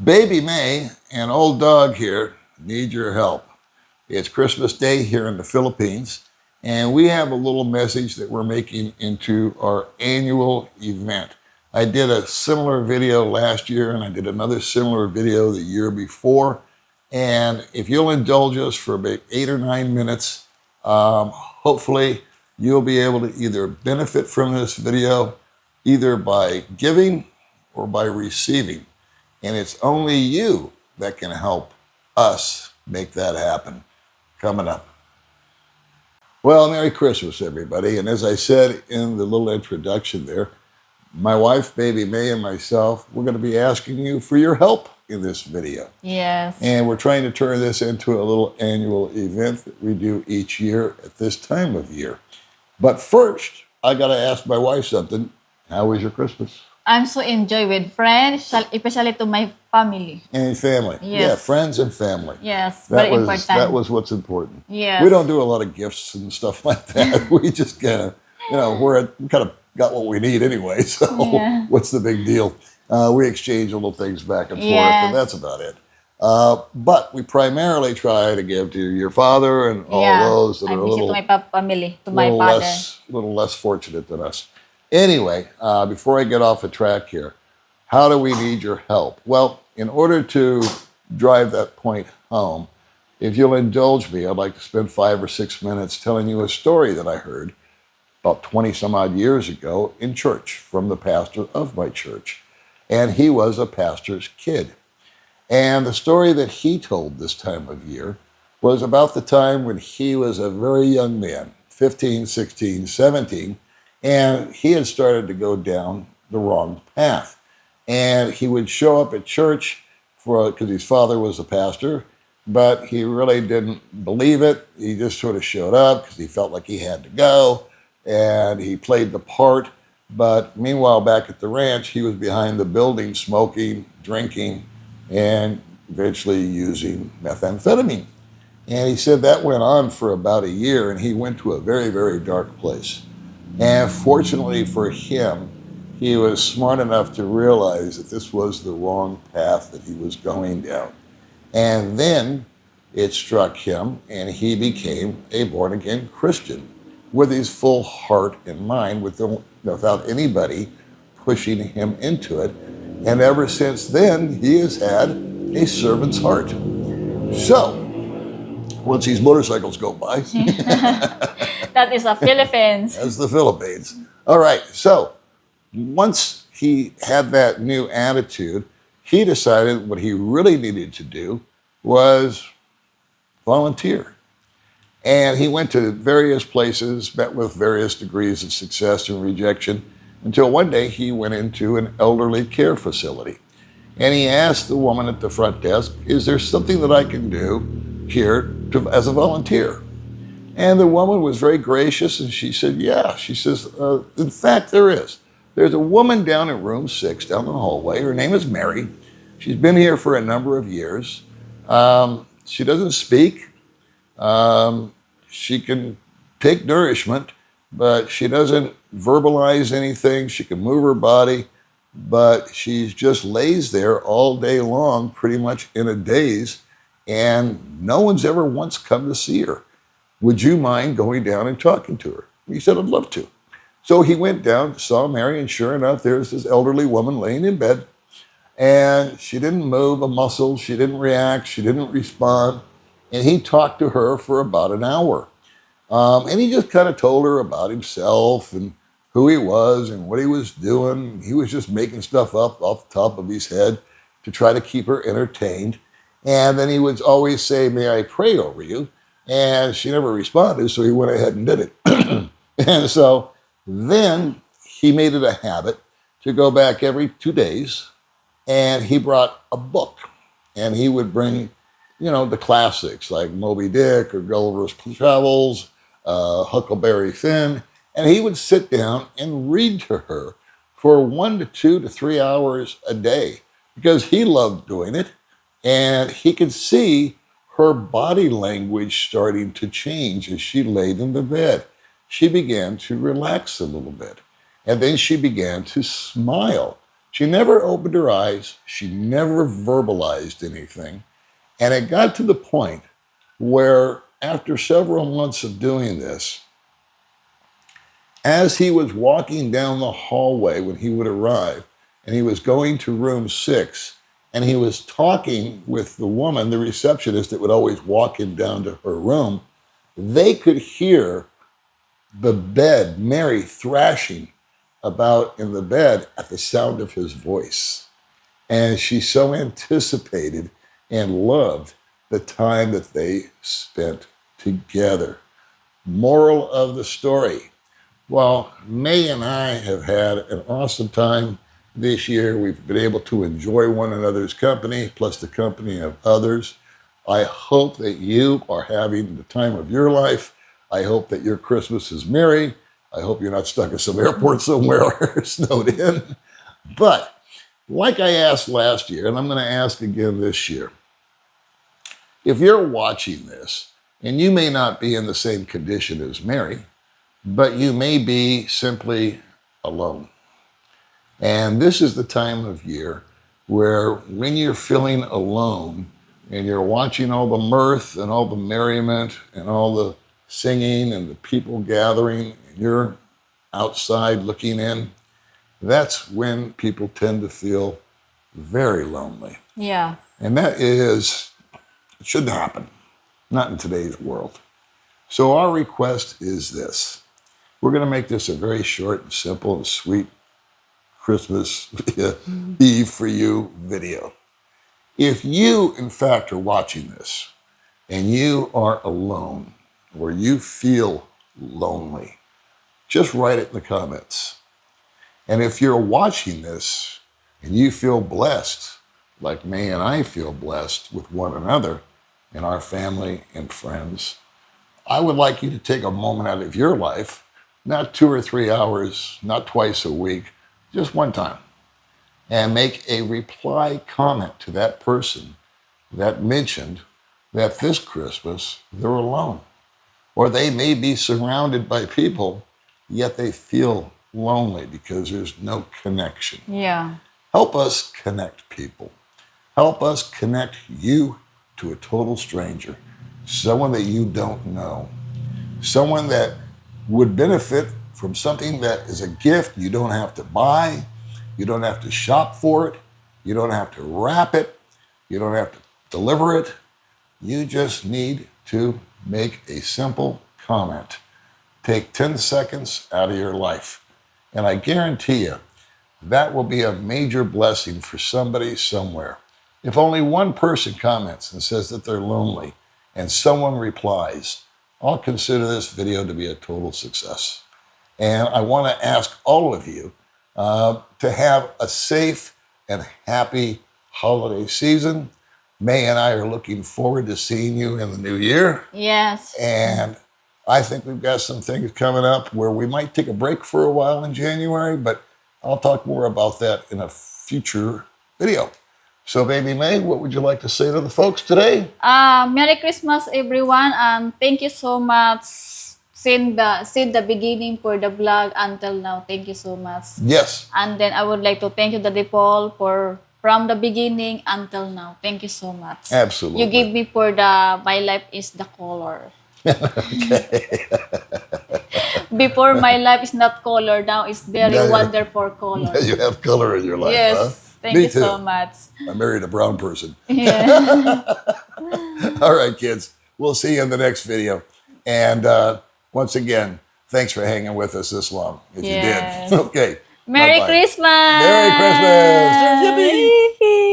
Baby May and old dog here need your help. It's Christmas Day here in the Philippines, and we have a little message that we're making into our annual event. I did a similar video last year, and I did another similar video the year before. And if you'll indulge us for about 8 or 9 minutes, hopefully you'll be able to either benefit from this video either by giving or by receiving. And it's only you that can help us make that happen. Coming up. Well, Merry Christmas, everybody. And as I said in the little introduction there, my wife, Baby May, and myself, we're going to be asking you for your help in this video. Yes. And we're trying to turn this into a little annual event that we do each year at this time of year. But first, I got to ask my wife something. How was your Christmas? I'm so enjoy with friends, especially to my family. And family. Yes. Yeah, friends and family. Yes, very important. That was what's important. Yes. We don't do a lot of gifts and stuff like that. We just kind of, we kind of got what we need anyway. So Yeah. what's the big deal? We exchange little things back and forth, Yes. and that's about it. But we primarily try to give to your father and all those that I are a visit little, to my family, to my father. little less fortunate than us. Anyway, before I get off the track here, how do we need your help? Well, in order to drive that point home, if you'll indulge me, I'd like to spend 5 or 6 minutes telling you a story that I heard about 20 some odd years ago in church from the pastor of my church. And he was a pastor's kid. And the story that he told this time of year was about the time when he was a very young man, 15, 16, 17, and he had started to go down the wrong path. And he would show up at church because his father was a pastor, but he really didn't believe it. He just sort of showed up because he felt like he had to go, and he played the part. But meanwhile, back at the ranch, he was behind the building smoking, drinking, and eventually using methamphetamine. And he said that went on for about a year, and he went to a very, very dark place. And fortunately for him, he was smart enough to realize that this was the wrong path that he was going down. And then it struck him, and he became a born-again Christian with his full heart and mind, without anybody pushing him into it. And ever since then, he has had a servant's heart. So, once these motorcycles go by, That is the Philippines. that's the Philippines. All right, so once he had that new attitude, he decided what he really needed to do was volunteer. And he went to various places, met with various degrees of success and rejection, until one day he went into an elderly care facility. And he asked the woman at the front desk, is there something that I can do here as a volunteer? And the woman was very gracious, and she said, yeah. She says, in fact, there is. There's a woman down in room 6, down the hallway. Her name is Mary. She's been here for a number of years. She doesn't speak. She can take nourishment, but she doesn't verbalize anything. She can move her body, but she just lays there all day long, pretty much in a daze, and no one's ever once come to see her. Would you mind going down and talking to her? He said, I'd love to. So he went down, saw Mary, and sure enough, there's this elderly woman laying in bed, and she didn't move a muscle, she didn't react, she didn't respond, and he talked to her for about an hour. And he just kind of told her about himself and who he was and what he was doing. He was just making stuff up off the top of his head to try to keep her entertained. And then he would always say, may I pray over you? And she never responded, so he went ahead and did it. And so then he made it a habit to go back every 2 days, and he brought a book. And he would bring, the classics like Moby Dick or Gulliver's Travels, Huckleberry Finn, and he would sit down and read to her for 1 to 2 to 3 hours a day because he loved doing it, and he could see her body language starting to change as she laid in the bed. She began to relax a little bit, and then she began to smile. She never opened her eyes. She never verbalized anything. And it got to the point where, after several months of doing this, as he was walking down the hallway when he would arrive, and he was going to room 6, and he was talking with the woman, the receptionist that would always walk him down to her room, they could hear the bed, Mary thrashing about in the bed at the sound of his voice. And she so anticipated and loved the time that they spent together. Moral of the story. Well, May and I have had an awesome time this year. We've been able to enjoy one another's company, plus the company of others. I hope that you are having the time of your life. I hope that your Christmas is merry. I hope you're not stuck at some airport somewhere or snowed in. But like I asked last year, and I'm going to ask again this year, if you're watching this, and you may not be in the same condition as Mary, but you may be simply alone. And this is the time of year where, when you're feeling alone and you're watching all the mirth and all the merriment and all the singing and the people gathering, and you're outside looking in, that's when people tend to feel very lonely. Yeah. And that is, it shouldn't happen, not in today's world. So our request is this. We're going to make this a very short and simple and sweet Christmas Eve for you video. If you, in fact, are watching this and you are alone or you feel lonely, just write it in the comments. And if you're watching this and you feel blessed, like May and I feel blessed with one another and our family and friends, I would like you to take a moment out of your life, not 2 or 3 hours, not twice a week, just one time, and make a reply comment to that person that mentioned that this Christmas they're alone, or they may be surrounded by people, yet they feel lonely because there's no connection. Yeah. Help us connect people. Help us connect you to a total stranger, someone that you don't know, someone that would benefit from something that is a gift you don't have to buy, you don't have to shop for it, you don't have to wrap it, you don't have to deliver it. You just need to make a simple comment. Take 10 seconds out of your life. And I guarantee you, that will be a major blessing for somebody somewhere. If only one person comments and says that they're lonely and someone replies, I'll consider this video to be a total success. And I want to ask all of you to have a safe and happy holiday season. May and I are looking forward to seeing you in the new year. Yes. And I think we've got some things coming up where we might take a break for a while in January, but I'll talk more about that in a future video. So, Baby May, what would you like to say to the folks today? Merry Christmas, everyone, and thank you so much since the beginning for the vlog until now. Thank you so much. Yes. And then I would like to thank you, Daddy Paul, for from the beginning until now. Thank you so much. Absolutely. You gave me for the my life is the color. Okay. Before my life is not color, now it's very Now you- wonderful color. You have color in your life, Yes. huh? Thank Me you too. so much. I married a brown person. Yeah. All right, kids. We'll see you in the next video. And once again, thanks for hanging with us this long. If Yes. you did. Okay. Merry Bye-bye. Christmas. Merry Christmas. Yippee. Yippee.